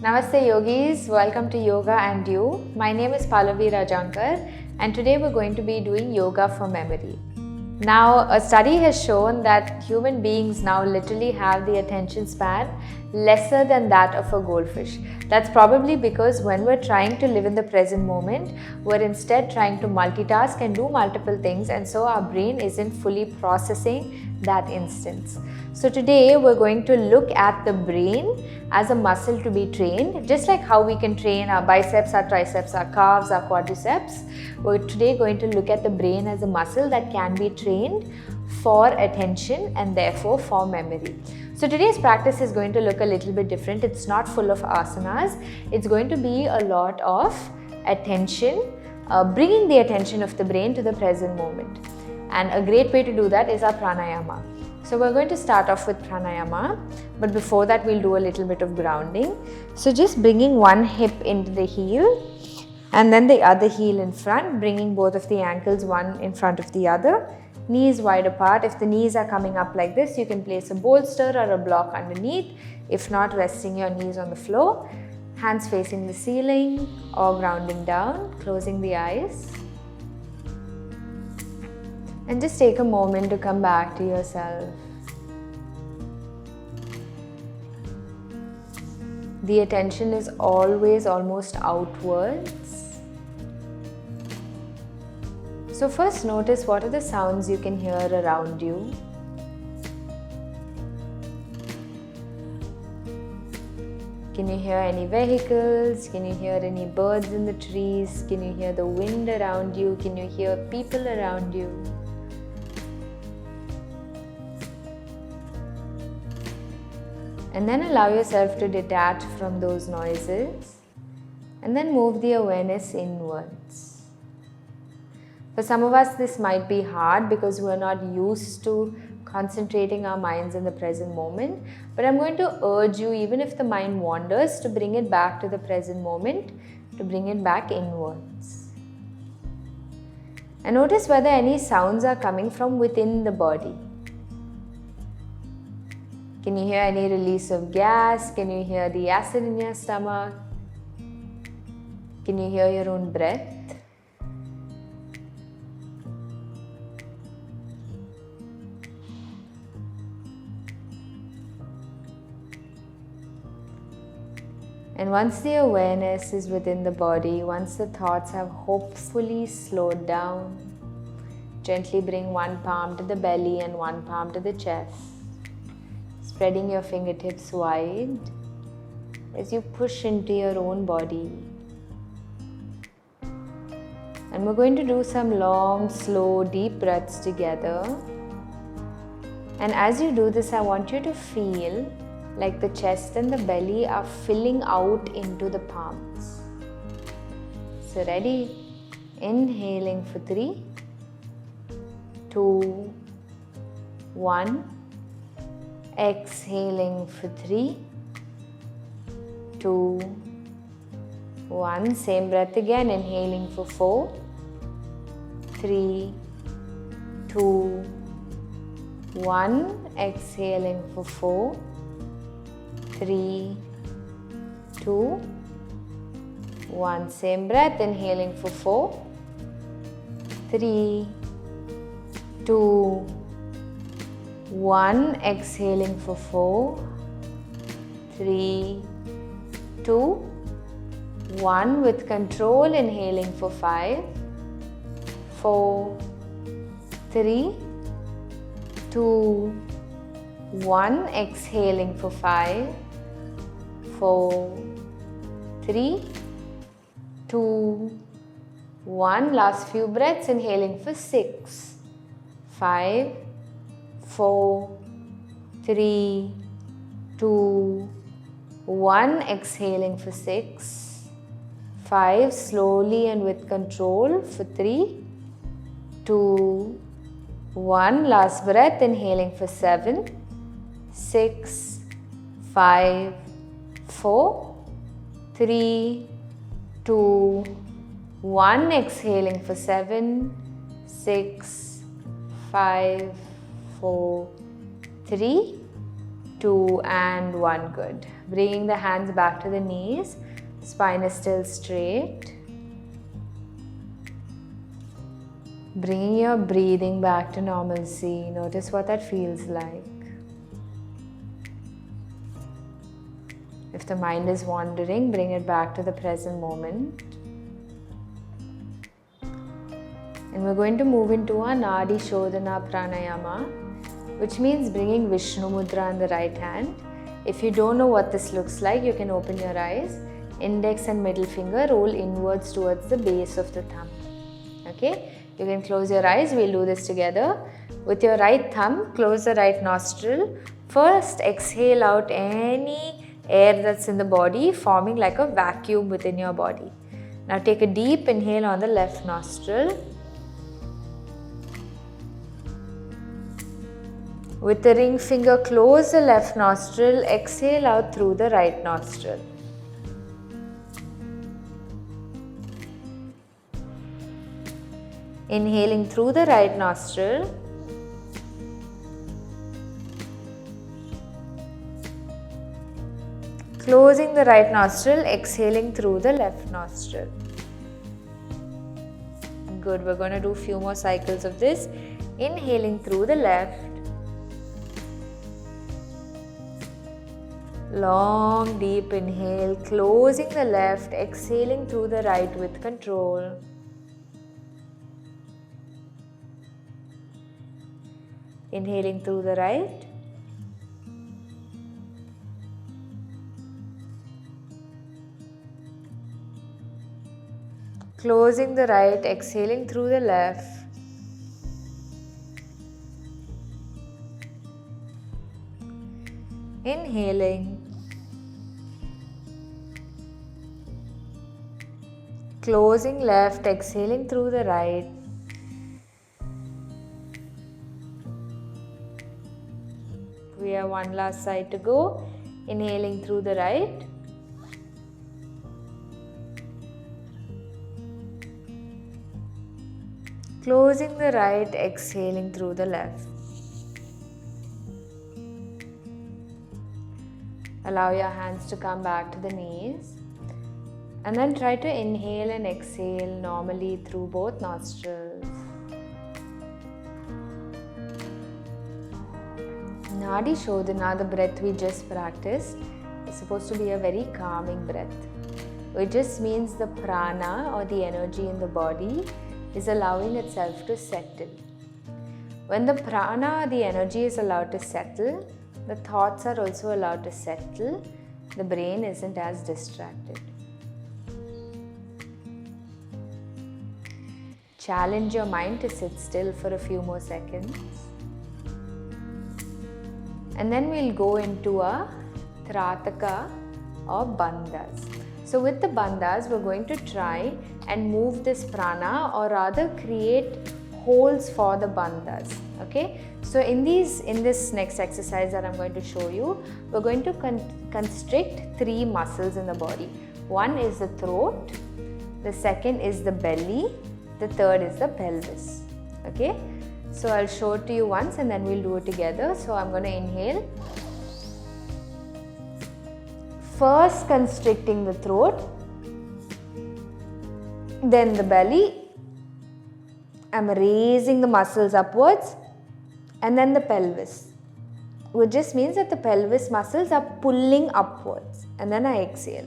Namaste yogis, welcome to Yoga and You. My name is Pallavi Rajankar and today we're going to be doing yoga for memory. Now, a study has shown that human beings now literally have the attention span lesser than that of a goldfish. That's probably because when we're trying to live in the present moment, we're instead trying to multitask and do multiple things, and so our brain isn't fully processing that instance. So today we're going to look at the brain as a muscle to be trained, just like how we can train our biceps, our triceps, our calves, our quadriceps. We're today going to look at the brain as a muscle that can be trained for attention and therefore for memory. So today's practice is going to look a little bit different. It's not full of asanas. It's going to be a lot of attention, bringing the attention of the brain to the present moment. And a great way to do that is our pranayama. So we're going to start off with pranayama, but before that we'll do a little bit of grounding. So just bringing one hip into the heel and then the other heel in front, bringing both of the ankles one in front of the other, knees wide apart. If the knees are coming up like this, you can place a bolster or a block underneath. If not, resting your knees on the floor, hands facing the ceiling or grounding down, closing the eyes. And just take a moment to come back to yourself. The attention is always almost outwards. So first notice what are the sounds you can hear around you. Can you hear any vehicles? Can you hear any birds in the trees? Can you hear the wind around you? Can you hear people around you? And then allow yourself to detach from those noises and then move the awareness inwards. For some of us, this might be hard because we're not used to concentrating our minds in the present moment. But I'm going to urge you, even if the mind wanders, to bring it back to the present moment, to bring it back inwards. And notice whether any sounds are coming from within the body. Can you hear any release of gas? Can you hear the acid in your stomach? Can you hear your own breath? And once the awareness is within the body, once the thoughts have hopefully slowed down, gently bring one palm to the belly and one palm to the chest. Spreading your fingertips wide as you push into your own body. And we're going to do some long, slow, deep breaths together. And as you do this, I want you to feel like the chest and the belly are filling out into the palms. So ready? Inhaling for 3, 2, 1. Exhaling for 3, 2, 1. Same breath again. Inhaling for 4, 3, 2, 1. Exhaling for 4, 3, 2, 1. Same breath. Inhaling for 4, 3, 2, 1. Exhaling for 4, 3, 2, 1. With control, inhaling for 5, 4, 3, 2, 1. Exhaling for 5, 4, 3, 2, 1. Last few breaths. Inhaling for 6, 5, 4, 3, 2, 1. Exhaling for 6, 5. Slowly and with control for 3, 2, 1. Last breath. Inhaling for 7, 6, 5, 4, 3, 2, 1. Exhaling for 7, 6, 5, 4, 3, 2 and 1. Good. Bringing the hands back to the knees. Spine is still straight. Bringing your breathing back to normalcy. Notice what that feels like. If the mind is wandering, bring it back to the present moment. And we're going to move into our Nadi Shodhana Pranayama, which means bringing Vishnu Mudra in the right hand. If you don't know what this looks like, you can open your eyes. Index and middle finger roll inwards towards the base of the thumb. Okay? You can close your eyes. We'll do this together. With your right thumb, close the right nostril. First, exhale out any air that's in the body, forming like a vacuum within your body. Now take a deep inhale on the left nostril. With the ring finger, close the left nostril, exhale out through the right nostril. Inhaling through the right nostril. Closing the right nostril, exhaling through the left nostril. Good, we're going to do a few more cycles of this. Inhaling through the left. Long, deep inhale, closing the left, exhaling through the right with control. Inhaling through the right. Closing the right, exhaling through the left. Inhaling. Closing left, exhaling through the right. We have one last side to go. Inhaling through the right. Closing the right, exhaling through the left. Allow your hands to come back to the knees. And then try to inhale and exhale normally through both nostrils. Nadi Shodhana, the breath we just practiced, is supposed to be a very calming breath. It just means the prana or the energy in the body is allowing itself to settle. When the prana or the energy is allowed to settle, the thoughts are also allowed to settle. The brain isn't as distracted. Challenge your mind to sit still for a few more seconds. And then we'll go into a Trataka or bandhas. So with the bandhas, we're going to try and move this prana, or rather create holes for the bandhas. Okay. So in this next exercise that I'm going to show you, we're going to constrict 3 muscles in the body. One is the throat, the second is the belly, the third is the pelvis. Okay. So I'll show it to you once and then we'll do it together. So I'm going to inhale. First constricting the throat, then the belly. I'm raising the muscles upwards, and then the pelvis, which just means that the pelvis muscles are pulling upwards, and then I exhale.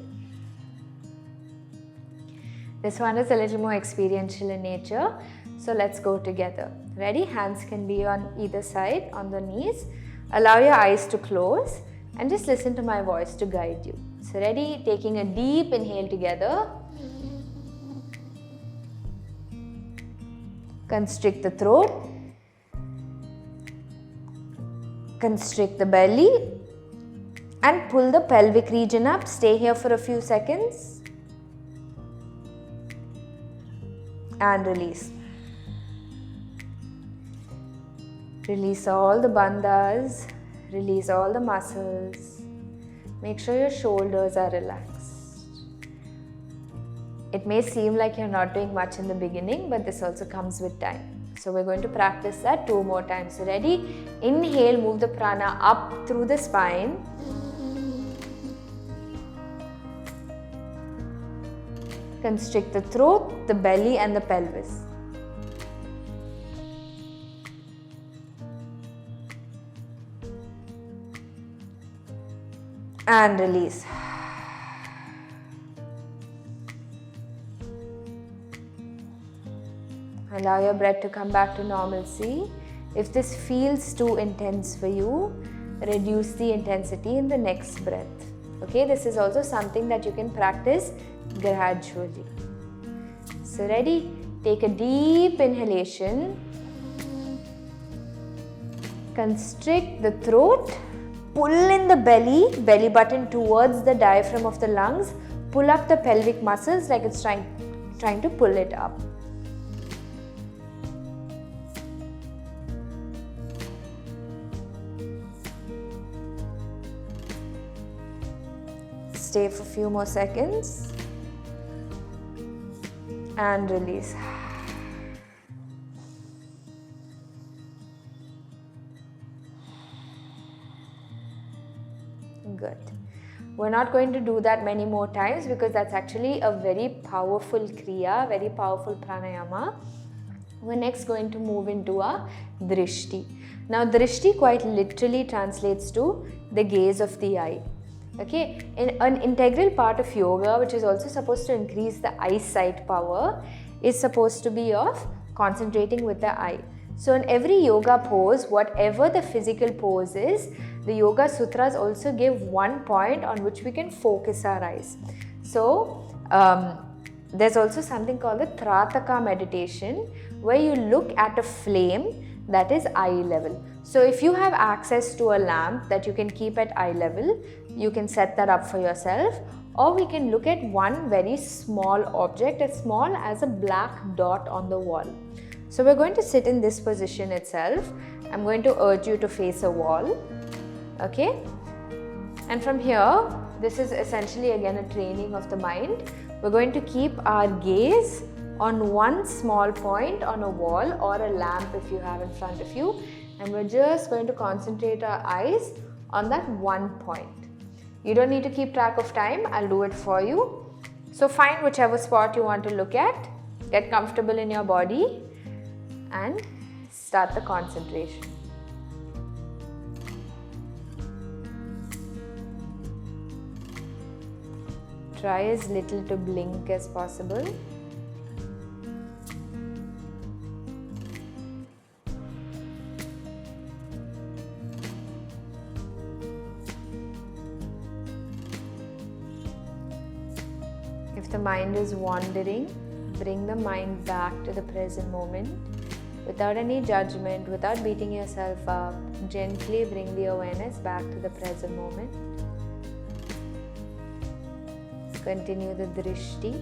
This one is a little more experiential in nature, so let's go together. Ready? Hands can be on either side on the knees. Allow your eyes to close and just listen to my voice to guide you. So ready? Taking a deep inhale together. Constrict the throat. Constrict the belly and pull the pelvic region up. Stay here for a few seconds and release. Release all the bandhas, release all the muscles. Make sure your shoulders are relaxed. It may seem like you're not doing much in the beginning, but this also comes with time. So we're going to practice that 2 more times. So ready? Inhale, move the prana up through the spine. Constrict the throat, the belly and the pelvis. And release. Allow your breath to come back to normalcy. If this feels too intense for you, reduce the intensity in the next breath. Okay, this is also something that you can practice gradually. So ready? Take a deep inhalation. Constrict the throat. Pull in the belly button towards the diaphragm of the lungs. Pull up the pelvic muscles like it's trying to pull it up. Stay for a few more seconds and release. Good. We're not going to do that many more times because that's actually a very powerful kriya, very powerful pranayama. We're next going to move into a drishti. Now drishti quite literally translates to the gaze of the eye. Okay, an integral part of yoga, which is also supposed to increase the eyesight power, is supposed to be of concentrating with the eye. So in every yoga pose, whatever the physical pose is, the Yoga Sutras also give one point on which we can focus our eyes. So there's also something called the Trataka meditation, where you look at a flame that is eye level. So if you have access to a lamp that you can keep at eye level, you can set that up for yourself, or we can look at one very small object, as small as a black dot on the wall. So we're going to sit in this position itself. I'm going to urge you to face a wall. Okay? And from here, this is essentially again a training of the mind. We're going to keep our gaze on one small point on a wall or a lamp if you have in front of you, and we're just going to concentrate our eyes on that one point. You don't need to keep track of time, I'll do it for you. So find whichever spot you want to look at, get comfortable in your body and start the concentration. Try as little to blink as possible. If the mind is wandering, bring the mind back to the present moment without any judgment, without beating yourself up. Gently bring the awareness back to the present moment. Continue the drishti.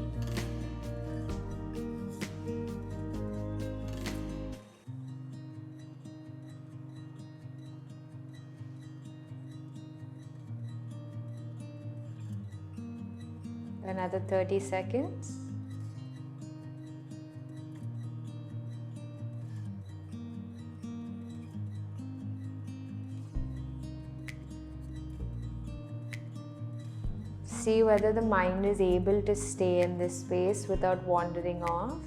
Another 30 seconds. See whether the mind is able to stay in this space without wandering off.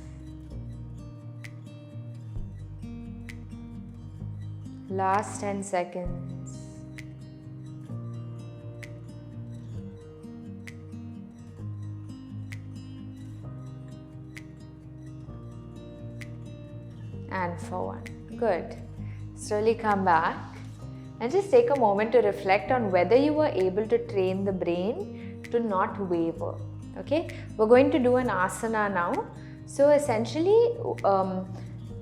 Last 10 seconds. And for one. Good. Slowly come back and just take a moment to reflect on whether you were able to train the brain to not waver. Okay, we're going to do an asana now. So essentially,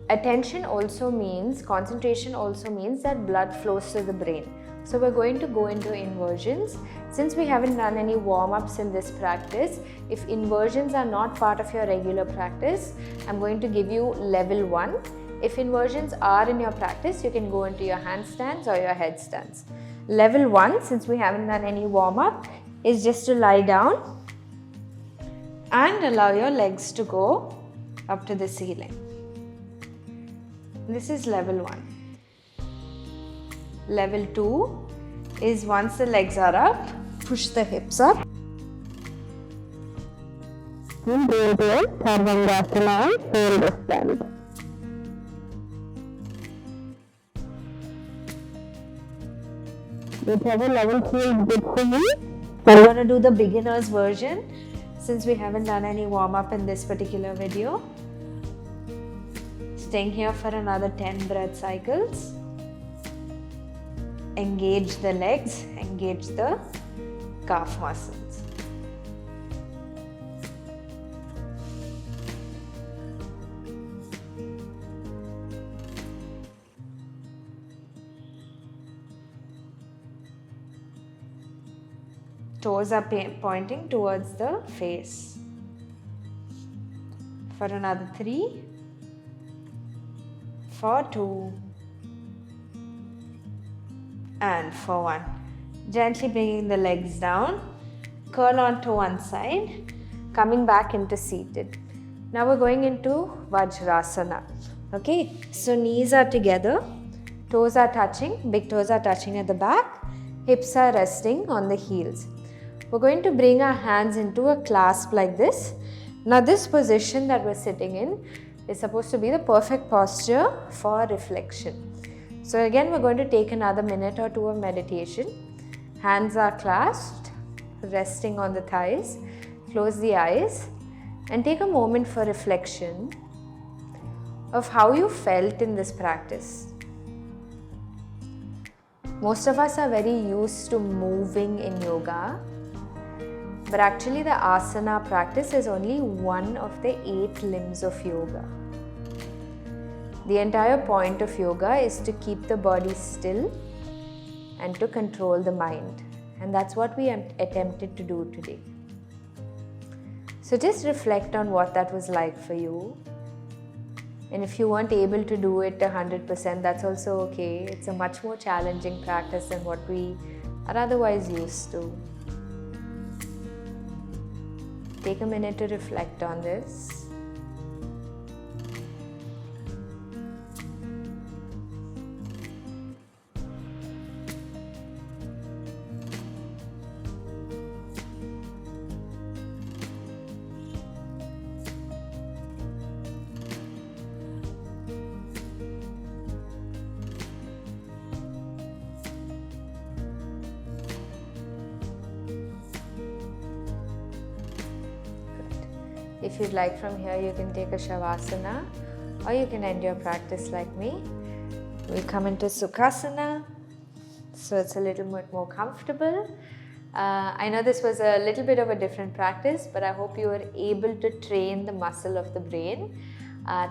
attention also means, concentration also means that blood flows to the brain. So we're going to go into inversions. Since we haven't done any warm-ups in this practice, if inversions are not part of your regular practice, I'm going to give you level 1. If inversions are in your practice, you can go into your handstands or your headstands. Level 1, since we haven't done any warm-up, is just to lie down and allow your legs to go up to the ceiling. This is level 1. Level 2 is once the legs are up, push the hips up. And go into a Sarvangasana, shoulder stand. Whichever level feels good for you. I'm going to do the beginner's version since we haven't done any warm-up in this particular video. Staying here for another 10 breath cycles. Engage the legs, engage the calf muscles. Toes are pointing towards the face. For another 3, for 2, and for 1. Gently bringing the legs down, curl onto one side, coming back into seated. Now we're going into Vajrasana. Okay, so knees are together, toes are touching, big toes are touching at the back, hips are resting on the heels. We're going to bring our hands into a clasp like this. Now this position that we're sitting in is supposed to be the perfect posture for reflection. So again, we're going to take another minute or 2 of meditation. Hands are clasped, resting on the thighs. Close the eyes and take a moment for reflection of how you felt in this practice. Most of us are very used to moving in yoga. But actually the asana practice is only one of the 8 limbs of yoga. The entire point of yoga is to keep the body still and to control the mind. And that's what we attempted to do today. So just reflect on what that was like for you. And if you weren't able to do it 100%, that's also okay. It's a much more challenging practice than what we are otherwise used to. Take a minute to reflect on this. If you'd like from here, you can take a Shavasana or you can end your practice like me. We'll come into Sukhasana, so it's a little bit more comfortable. I know this was a little bit of a different practice, but I hope you were able to train the muscle of the brain.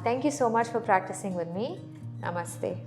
Thank you so much for practicing with me. Namaste.